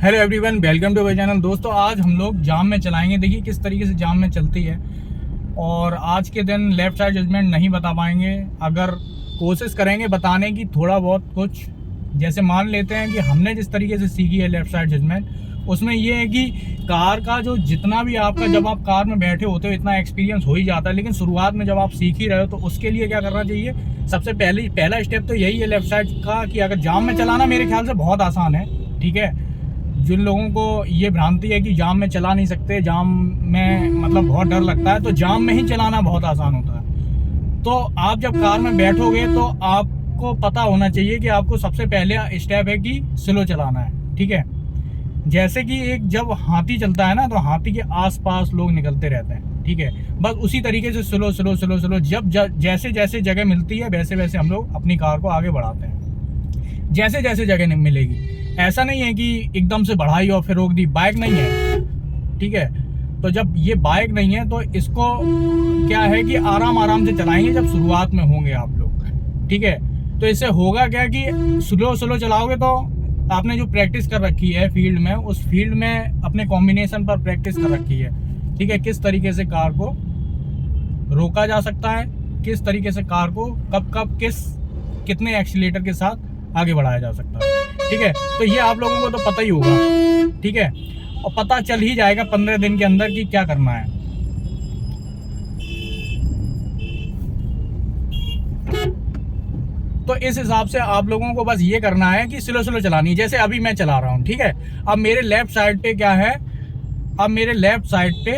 Hello everyone, welcome to my channel. दोस्तों, आज हम लोग जाम में चलाएंगे। देखिए किस तरीके से जाम में चलती है। और आज के दिन लेफ्ट साइड जजमेंट नहीं बता पाएंगे। अगर कोशिश करेंगे बताने की थोड़ा बहुत कुछ, जैसे मान लेते हैं कि हमने जिस तरीके से सीखी है लेफ्ट साइड जजमेंट, उसमें ये है कि कार का जो जितना भी आपका, जब आप कार में बैठे होते हो इतना एक्सपीरियंस हो ही जाता है, लेकिन शुरुआत में जब आप सीख ही रहे हो तो उसके लिए क्या करना चाहिए। सबसे पहला स्टेप तो यही है लेफ्ट साइड का कि अगर जाम में चलाना मेरे ख्याल से बहुत आसान है। ठीक है, जिन लोगों को ये भ्रांति है कि जाम में चला नहीं सकते, जाम में मतलब बहुत डर लगता है, तो जाम में ही चलाना बहुत आसान होता है। तो आप जब कार में बैठोगे तो आपको पता होना चाहिए कि आपको सबसे पहले स्टेप है कि स्लो चलाना है। ठीक है, जैसे कि एक जब हाथी चलता है ना, तो हाथी के आसपास लोग निकलते रहते हैं। ठीक है, बस उसी तरीके से स्लो स्लो स्लो स्लो जब जैसे जैसे जगह मिलती है वैसे वैसे हम लोग अपनी कार को आगे बढ़ाते हैं। जैसे जैसे जगह मिलेगी, ऐसा नहीं है कि एकदम से बढ़ाई और फिर रोक दी। बाइक नहीं है, ठीक है, तो जब ये बाइक नहीं है तो इसको क्या है कि आराम आराम से चलाएंगे जब शुरुआत में होंगे आप लोग। ठीक है, तो इससे होगा क्या कि स्लो स्लो चलाओगे तो आपने जो प्रैक्टिस कर रखी है फील्ड में, उस फील्ड में अपने कॉम्बिनेशन पर प्रैक्टिस कर रखी है। ठीक है, किस तरीके से कार को रोका जा सकता है, किस तरीके से कार को कब कब कितने एक्सीलेटर के साथ आगे बढ़ाया जा सकता है। ठीक है, तो ये आप लोगों को तो पता ही होगा। ठीक है, और पता चल ही जाएगा 15 दिन के अंदर कि क्या करना है। तो इस हिसाब से आप लोगों को बस ये करना है कि स्लो स्लो चलानी है, जैसे अभी मैं चला रहा हूं। ठीक है, अब मेरे लेफ्ट साइड पे क्या है, अब मेरे लेफ्ट साइड पे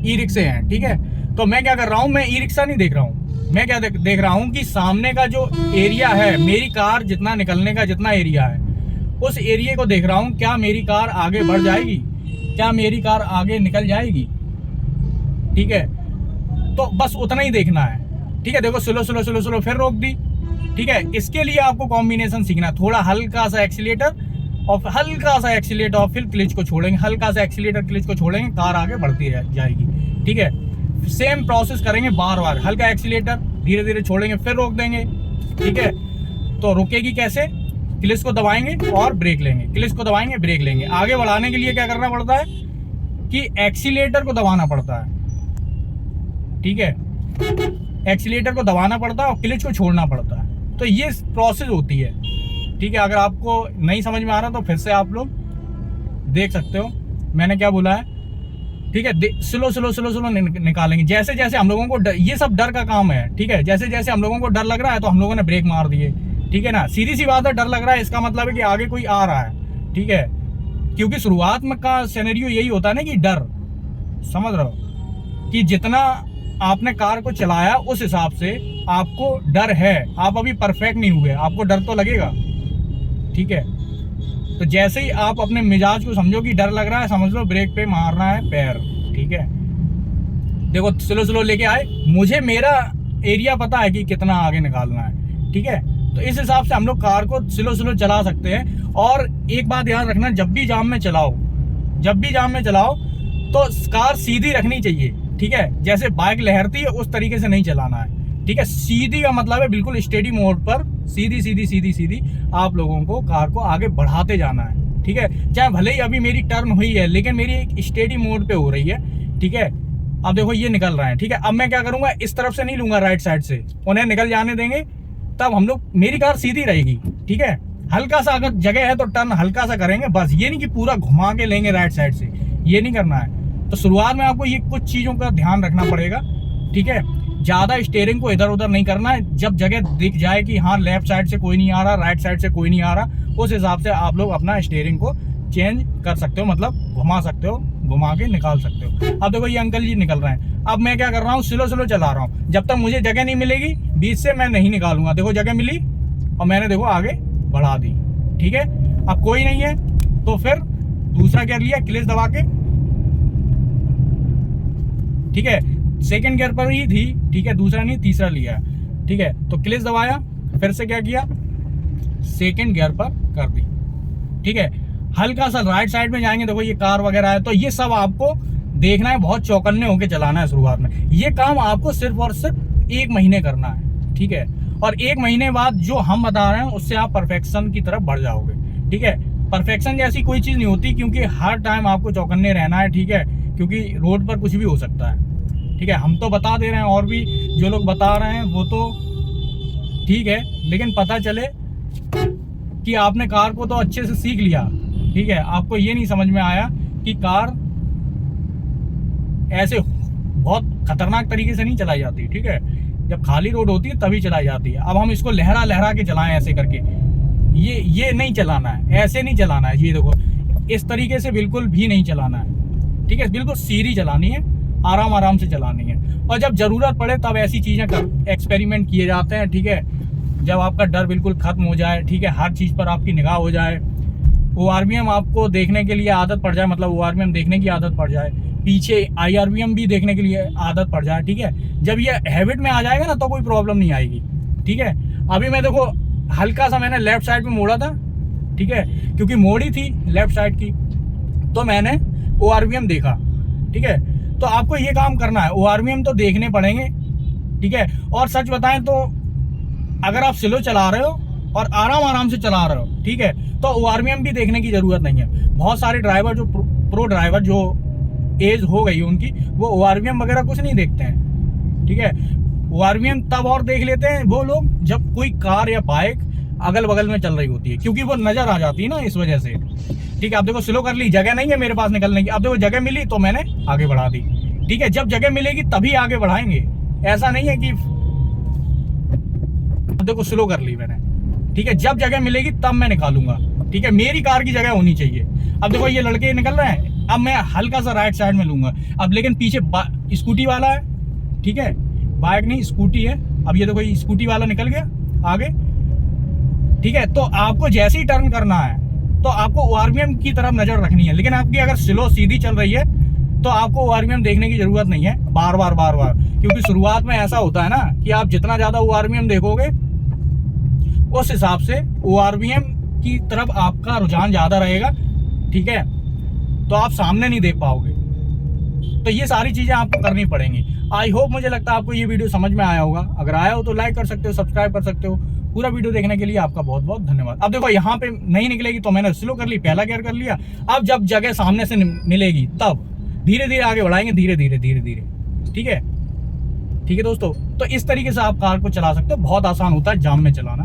ई रिक्शे हैं। ठीक है, तो मैं क्या कर रहा हूं, मैं ई रिक्शा नहीं देख रहा हूं, मैं क्या देख रहा हूं कि सामने का जो एरिया है, मेरी कार जितना निकलने का जितना एरिया है, उस एरिया को देख रहा हूं। क्या मेरी कार आगे बढ़ जाएगी, क्या मेरी कार आगे निकल जाएगी। ठीक है, तो बस उतना ही देखना है। ठीक है, देखो स्लो स्लो स्लो स्लो फिर रोक दी। ठीक है, इसके लिए आपको कॉम्बिनेशन सीखना है। थोड़ा हल्का सा एक्सीलेटर और हल्का सा एक्सीलेटर और फिर क्लिच को छोड़ेंगे, हल्का सा एक्सीलेटर क्लिच को छोड़ेंगे, कार आगे बढ़ती जाएगी। ठीक है, सेम प्रोसेस करेंगे बार बार। हल्का एक्सीलेटर, धीरे धीरे छोड़ेंगे, फिर रोक देंगे। ठीक है, तो रुकेगी कैसे, क्लिच को दबाएंगे और ब्रेक लेंगे, क्लिच को दबाएंगे ब्रेक लेंगे। आगे बढ़ाने के लिए क्या करना पड़ता है कि एक्सीलेटर को दबाना पड़ता है। ठीक है, एक्सीलेटर को दबाना पड़ता है और क्लिच को छोड़ना पड़ता है। तो ये प्रोसेस होती है। ठीक है, अगर आपको नहीं समझ में आ रहा तो फिर से आप लोग देख सकते हो मैंने क्या बोला है। ठीक है, स्लो स्लो स्लो स्लो निकालेंगे। जैसे जैसे हम लोगों को ये सब डर का काम है। ठीक है, जैसे जैसे हम लोगों को डर लग रहा है तो हम लोगों ने ब्रेक मार दिए। ठीक है ना, सीधी सी बात है, डर लग रहा है इसका मतलब है कि आगे कोई आ रहा है। ठीक है, क्योंकि शुरुआत में का सिनेरियो यही होता है ना कि डर, समझ रहे हो, कि जितना आपने कार को चलाया उस हिसाब से आपको डर है। आप अभी परफेक्ट नहीं हुए, आपको डर तो लगेगा। ठीक है, तो जैसे ही आप अपने मिजाज को समझो कि डर लग रहा है, समझ लो ब्रेक पे मारना है पैर। ठीक है, देखो स्लो स्लो लेके आए, मुझे मेरा एरिया पता है कि कितना आगे निकालना है। ठीक है, तो इस हिसाब से हम लोग कार को स्लो स्लो चला सकते हैं। और एक बात याद रखना, जब भी जाम में चलाओ तो कार सीधी रखनी चाहिए। ठीक है, जैसे बाइक लहरती है उस तरीके से नहीं चलाना है। ठीक है, सीधी का मतलब है बिल्कुल स्टेडी मोड पर सीधी सीधी सीधी सीधी आप लोगों को कार को आगे बढ़ाते जाना है। ठीक है, चाहे भले ही अभी मेरी टर्न हुई है लेकिन मेरी एक स्टेडी मोड पे हो रही है। ठीक है, अब देखो ये निकल रहा है। ठीक है, अब मैं क्या करूंगा, इस तरफ से नहीं लूंगा, राइट साइड से उन्हें निकल जाने देंगे, तब हम लोग, मेरी कार सीधी रहेगी। ठीक है, हल्का सा अगर जगह है तो टर्न हल्का सा करेंगे, बस ये नहीं कि पूरा घुमा के लेंगे राइट साइड से, ये नहीं करना है। तो शुरुआत में आपको ये कुछ चीजों का ध्यान रखना पड़ेगा। ठीक है, ज्यादा स्टीयरिंग को इधर उधर नहीं करना है। जब जगह दिख जाए कि हाँ लेफ्ट साइड से कोई नहीं आ रहा, राइट साइड से कोई नहीं आ रहा, उस हिसाब से आप लोग अपना स्टीयरिंग को चेंज कर सकते हो, मतलब घुमा सकते हो, घुमा के निकाल सकते हो। अब देखो ये अंकल जी निकल रहे हैं, अब मैं क्या कर रहा हूँ, स्लो स्लो चला रहा हूँ। जब तक मुझे जगह नहीं मिलेगी बीच से मैं नहीं निकालूंगा। देखो जगह मिली और मैंने देखो आगे बढ़ा दी। ठीक है, अब कोई नहीं है तो फिर दूसरा क्या लिया, क्लिच दबा के। ठीक है, सेकंड गियर पर ही थी। ठीक है, दूसरा नहीं तीसरा लिया। ठीक है, तो क्लिच दबाया, फिर से क्या किया, सेकंड गियर पर कर दी। ठीक है, हल्का सा राइट साइड में जाएंगे, देखो ये कार वगैरह है, तो ये सब आपको देखना है, बहुत चौकन्ने होके चलाना है शुरुआत में। ये काम आपको सिर्फ और सिर्फ 1 महीने करना है। ठीक है, और 1 महीने बाद जो हम बता रहे हैं उससे आप परफेक्शन की तरफ बढ़ जाओगे। ठीक है। परफेक्शन जैसी कोई चीज़ नहीं होती, क्योंकि हर टाइम आपको चौकन्ने रहना है, ठीक है, क्योंकि रोड पर कुछ भी हो सकता है, ठीक है। हम तो बता दे रहे हैं, और भी जो लोग बता रहे हैं वो तो ठीक है, लेकिन पता चले कि आपने कार को तो अच्छे से सीख लिया, ठीक है, आपको ये नहीं समझ में आया कि कार ऐसे बहुत खतरनाक तरीके से नहीं चलाई जाती, ठीक है। जब खाली रोड होती है तभी चलाई जाती है। अब हम इसको लहरा लहरा के चलाएं ऐसे करके, ये नहीं चलाना है, ऐसे नहीं चलाना है। ये देखो, इस तरीके से बिल्कुल भी नहीं चलाना है, ठीक है। बिल्कुल सीधी चलानी है, आराम आराम से चलानी है। और जब जरूरत पड़े तब ऐसी चीजें एक्सपेरिमेंट किए जाते हैं, ठीक है। जब आपका डर बिल्कुल खत्म हो जाए, ठीक है, हर चीज पर आपकी निगाह हो जाए, ORVM आपको देखने के लिए आदत पड़ जाए, मतलब ORVM देखने की आदत पड़ जाए, पीछे IRVM भी देखने के लिए आदत पड़ जाए, ठीक है। जब ये हैबिट में आ जाएगा ना तो कोई प्रॉब्लम नहीं आएगी, ठीक है। अभी मैं देखो हल्का सा मैंने लेफ्ट साइड में मोड़ा था, ठीक है, क्योंकि मोड़ी थी लेफ्ट साइड की, तो मैंने ORVM देखा, ठीक है। तो आपको ये काम करना है, ORVM तो देखने पड़ेंगे, ठीक है। और सच बताएं तो अगर आप स्लो चला रहे हो और आराम आराम से चला रहे हो, ठीक है, तो ORVM भी देखने की जरूरत नहीं है। बहुत सारे ड्राइवर जो प्रो ड्राइवर जो एज हो गई उनकी, वो ORVM वगैरह कुछ नहीं देखते हैं, ठीक है। ORVM तब और देख लेते हैं वो लोग जब कोई कार या बाइक अगल बगल में चल रही होती है, क्योंकि वो नजर आ जाती है ना, इस वजह से, ठीक है। आप देखो स्लो कर ली, जगह नहीं है मेरे पास निकलने की, अब देखो जगह मिली तो मैंने आगे बढ़ा दी, ठीक है। जब जगह मिलेगी तभी आगे बढ़ाएंगे, ऐसा नहीं है कि अब देखो स्लो कर ली मैंने, ठीक है, जब जगह मिलेगी तब मैं निकालूंगा, ठीक है। मेरी कार की जगह होनी चाहिए। अब देखो ये लड़के निकल रहे हैं, अब मैं हल्का सा राइट साइड में लूंगा, अब लेकिन पीछे स्कूटी वाला है, ठीक है, बाइक नहीं स्कूटी है। अब ये देखो ये स्कूटी वाला निकल गया आगे, ठीक है। तो आपको जैसे ही टर्न करना है तो आपको ORVM की तरफ नजर रखनी है, लेकिन आपकी अगर स्लो सीधी चल रही है तो आपको ORVM देखने की जरूरत नहीं है बार बार, क्योंकि शुरुआत में ऐसा होता है ना कि आप जितना ज्यादा ORVM देखोगे उस हिसाब से ORVM की तरफ आपका रुझान ज्यादा रहेगा, ठीक है, तो आप सामने नहीं देख पाओगे। तो ये सारी चीजें आपको करनी पड़ेंगी। आई होप, मुझे लगता है आपको ये वीडियो समझ में आया होगा। अगर आया हो तो लाइक कर सकते हो, सब्सक्राइब कर सकते हो। पूरा वीडियो देखने के लिए आपका बहुत बहुत धन्यवाद। अब देखो यहाँ पे नहीं निकलेगी तो मैंने स्लो कर ली, पहला गियर कर लिया। अब जब जगह सामने से मिलेगी तब धीरे धीरे आगे बढ़ाएंगे, धीरे धीरे, ठीक है, ठीक है दोस्तों। तो इस तरीके से आप कार को चला सकते हो, बहुत आसान होता है जाम में चलाना।